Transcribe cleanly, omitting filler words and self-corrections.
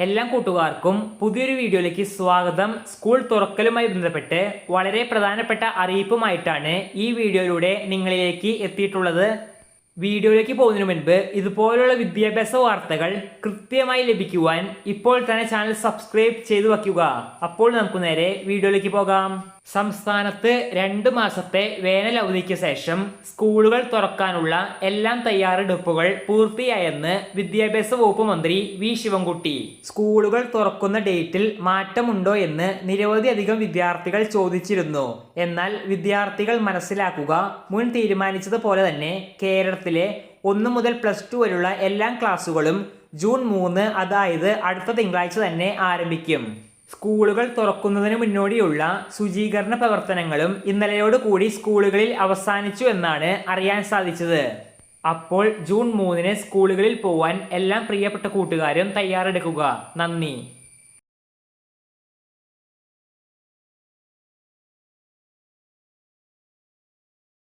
എല്ലാ കൂട്ടുകാർക്കും പുതിയൊരു വീഡിയോയിലേക്ക് സ്വാഗതം. സ്കൂൾ തുറക്കലുമായി ബന്ധപ്പെട്ട് വളരെ പ്രധാനപ്പെട്ട അറിയിപ്പുമായിട്ടാണ് ഈ വീഡിയോയിലൂടെ നിങ്ങളിലേക്ക് എത്തിയിട്ടുള്ളത്. വീഡിയോയിലേക്ക് പോകുന്നതിന് മുൻപ് ഇതുപോലുള്ള വിദ്യാഭ്യാസ വാർത്തകൾ കൃത്യമായി ലഭിക്കുവാൻ ഇപ്പോൾ തന്നെ ചാനൽ സബ്സ്ക്രൈബ് ചെയ്തു വയ്ക്കുക. അപ്പോൾ നമുക്ക് നേരെ വീഡിയോയിലേക്ക് പോകാം. സംസ്ഥാനത്ത് 2 മാസത്തെ വേനൽ അവധിക്ക് ശേഷം സ്കൂളുകൾ തുറക്കാനുള്ള എല്ലാം തയ്യാറെടുപ്പുകൾ പൂർത്തിയായെന്ന് വിദ്യാഭ്യാസ വകുപ്പ് മന്ത്രി വി ശിവൻകുട്ടി. സ്കൂളുകൾ തുറക്കുന്ന ഡേറ്റിൽ മാറ്റമുണ്ടോ എന്ന് നിരവധിയധികം വിദ്യാർത്ഥികൾ ചോദിച്ചിരുന്നു. എന്നാൽ വിദ്യാർത്ഥികൾ മനസ്സിലാക്കുക, മുൻ തീരുമാനിച്ചതുപോലെ തന്നെ കേരളത്തിലെ 1 മുതൽ +2 വരെയുള്ള എല്ലാ ക്ലാസുകളും ജൂൺ 3, അതായത് അടുത്ത തിങ്കളാഴ്ച തന്നെ ആരംഭിക്കും. സ്കൂളുകൾ തുറക്കുന്നതിന് മുന്നോടിയുള്ള ശുചീകരണ പ്രവർത്തനങ്ങളും ഇന്നലെയോടുകൂടി സ്കൂളുകളിൽ അവസാനിച്ചു എന്നാണ് അറിയാൻ സാധിച്ചത്. അപ്പോൾ ജൂൺ 3 സ്കൂളുകളിൽ പോവാൻ എല്ലാ പ്രിയപ്പെട്ട കൂട്ടുകാരും തയ്യാറെടുക്കുക. നന്ദി.